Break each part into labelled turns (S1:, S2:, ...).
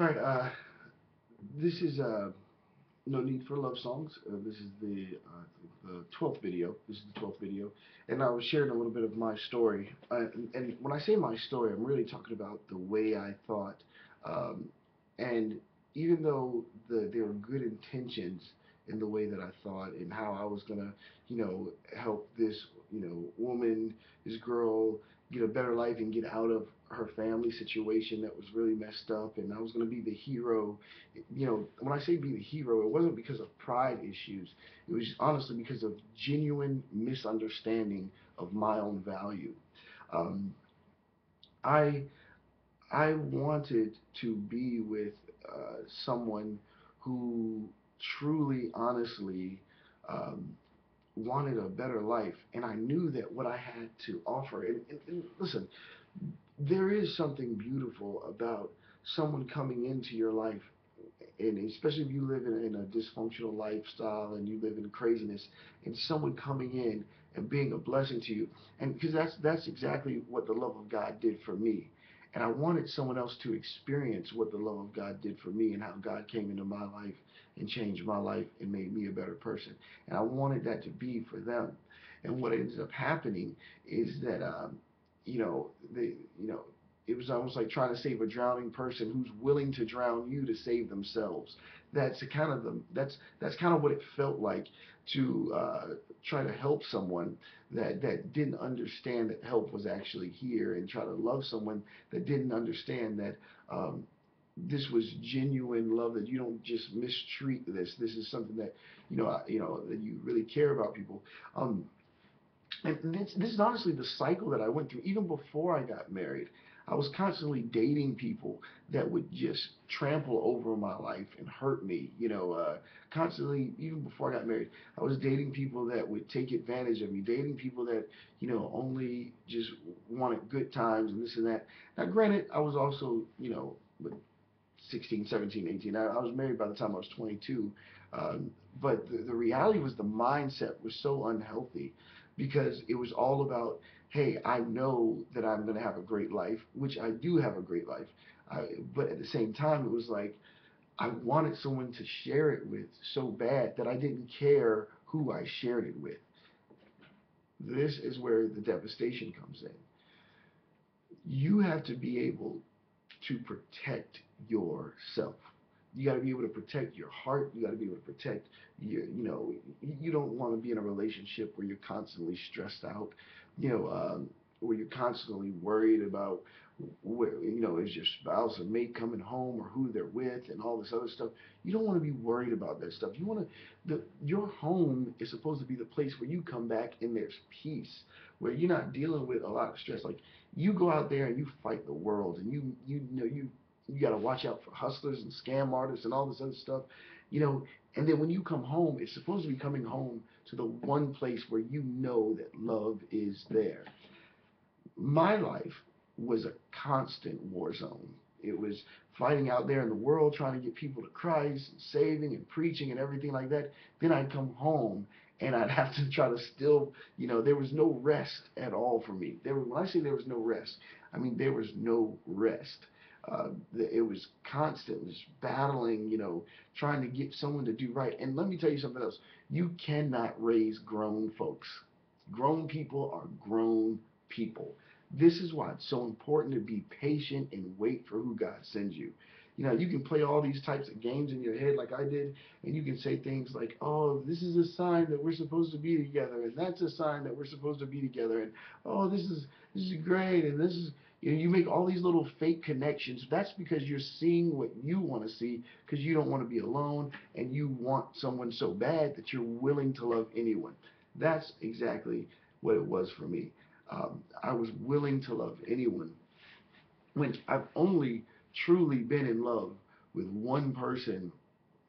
S1: All right, this is No Need for Love Songs. This is the 12th video. This is the 12th video. And I was sharing a little bit of my story. And when I say my story, I'm really talking about the way I thought. Um, and even though there were good intentions in the way that I thought and how I was going to, help this, woman, this girl get a better life and get out of her family situation that was really messed up, and I was going to be the hero. When I say be the hero, it wasn't because of pride issues. It was honestly because of genuine misunderstanding of my own value. Um, I I wanted to be with someone who truly, honestly, um, wanted a better life, and I knew that what I had to offer. And listen, there is something beautiful about someone coming into your life, and especially if you live in a dysfunctional lifestyle and you live in craziness, and someone coming in and being a blessing to you, and because that's exactly what the love of God did for me. And I wanted someone else to experience what the love of God did for me and how God came into my life and changed my life and made me a better person. And I wanted that to be for them. And what ended up happening is that they it was almost like trying to save a drowning person who's willing to drown you to save themselves. That's kind of what it felt like to try to help someone that didn't understand that help was actually here, and try to love someone that didn't understand that this was genuine love, that you don't just mistreat this. This is something that that you really care about people. Um, and this is honestly the cycle that I went through even before I got married. I was constantly dating people that would just trample over my life and hurt me. Constantly, even before I got married, I was dating people that would take advantage of me, dating people that, only just wanted good times and this and that. Now, granted, I was also, 16, 17, 18. I was married by the time I was 22. But the reality was the mindset was so unhealthy because it was all about, hey, I know that I'm going to have a great life, which I do have a great life. But at the same time, it was like I wanted someone to share it with so bad that I didn't care who I shared it with. This is where the devastation comes in. You have to be able to protect yourself. You got to be able to protect your heart. You got to be able to protect you don't want to be in a relationship where you're constantly stressed out, where you're constantly worried about where, is your spouse or mate coming home or who they're with and all this other stuff. You don't want to be worried about that stuff. You want your home is supposed to be the place where you come back and there's peace, where you're not dealing with a lot of stress. Like, you go out there and you fight the world, and you got to watch out for hustlers and scam artists and all this other stuff, you know. And then when you come home, it's supposed to be coming home to the one place where you know that love is there. My life was a constant war zone. It was fighting out there in the world, trying to get people to Christ, and saving and preaching and everything like that. Then I'd come home and I'd have to try to still, there was no rest at all for me. When I say there was no rest, I mean there was no rest. It was constant, just battling, trying to get someone to do right. And let me tell you something else. You cannot raise grown folks. Grown people are grown people. This is why it's so important to be patient and wait for who God sends you. You can play all these types of games in your head like I did, and you can say things like, oh, this is a sign that we're supposed to be together, and that's a sign that we're supposed to be together, and oh, this is great, and this is, you make all these little fake connections. That's because you're seeing what you want to see, because you don't want to be alone, and you want someone so bad that you're willing to love anyone. That's exactly what it was for me. I was willing to love anyone when I've only truly been in love with one person,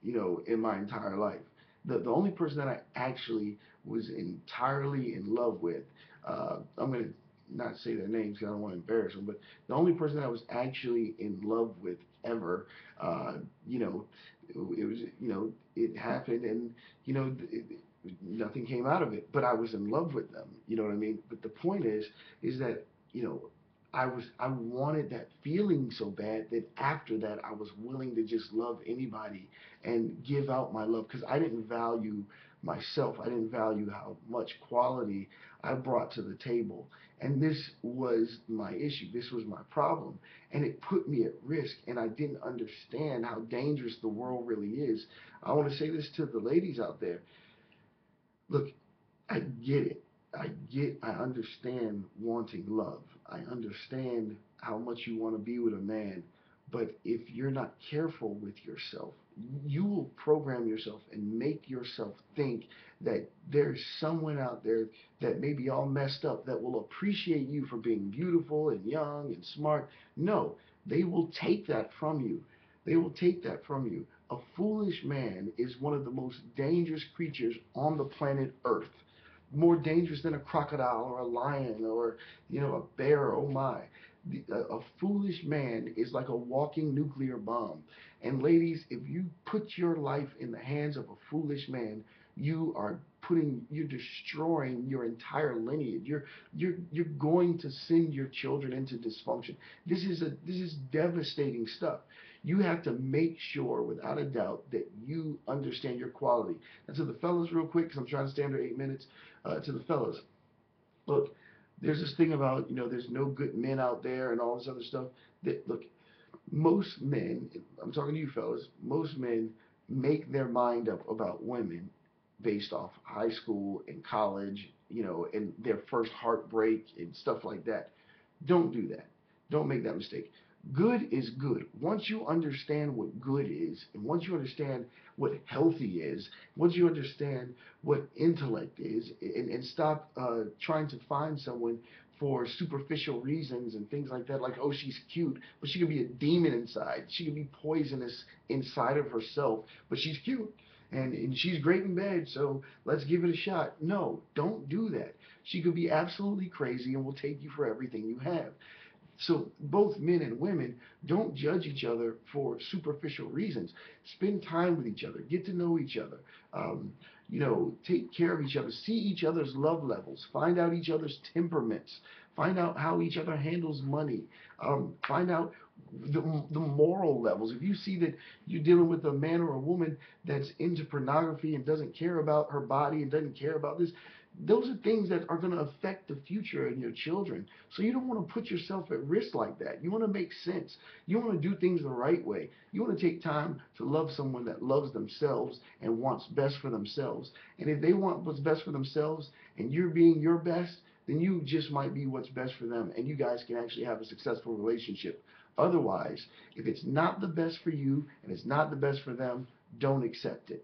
S1: in my entire life. The only person that I actually was entirely in love with, I'm going to not say their names because I don't want to embarrass them, but the only person that I was actually in love with ever, uh, you know, it was, it happened, and, nothing came out of it, but I was in love with them. You know what I mean? But the point is that, you know, I wanted that feeling so bad that after that I was willing to just love anybody and give out my love because I didn't value myself. I didn't value how much quality I brought to the table. And this was my issue. This was my problem. And it put me at risk. And I didn't understand how dangerous the world really is. I want to say this to the ladies out there. Look, I get it. I understand wanting love. I understand how much you want to be with a man. But if you're not careful with yourself, you will program yourself and make yourself think that there's someone out there that may be all messed up that will appreciate you for being beautiful and young and smart. No, they will take that from you. They will take that from you. A foolish man is one of the most dangerous creatures on the planet Earth, more dangerous than a crocodile or a lion or a bear. Oh my. A foolish man is like a walking nuclear bomb. And ladies, if you put your life in the hands of a foolish man, you're destroying your entire lineage. You're going to send your children into dysfunction. This is devastating stuff. You have to make sure, without a doubt, that you understand your quality. And to the fellas, real quick, because I'm trying to stay under 8 minutes, to the fellas, look, there's this thing about, there's no good men out there and all this other stuff. That, look, most men, I'm talking to you fellas, most men make their mind up about women based off high school and college, and their first heartbreak and stuff like that. Don't do that. Don't make that mistake. Good is good. Once you understand what good is, and once you understand what healthy is, once you understand what intellect is, and stop trying to find someone for superficial reasons and things like that, like, oh, she's cute, but she could be a demon inside. She could be poisonous inside of herself, but she's cute. And she's great in bed, so let's give it a shot. No, don't do that. She could be absolutely crazy and will take you for everything you have. So both men and women don't judge each other for superficial reasons. Spend time with each other, get to know each other, take care of each other, see each other's love levels, find out each other's temperaments, find out how each other handles money, find out the moral levels. If you see that you're dealing with a man or a woman that's into pornography and doesn't care about her body and doesn't care about this, those are things that are going to affect the future and your children. So you don't want to put yourself at risk like that. You want to make sense. You want to do things the right way. You want to take time to love someone that loves themselves and wants best for themselves. And if they want what's best for themselves and you're being your best, then you just might be what's best for them, and you guys can actually have a successful relationship. Otherwise, if it's not the best for you and it's not the best for them, don't accept it.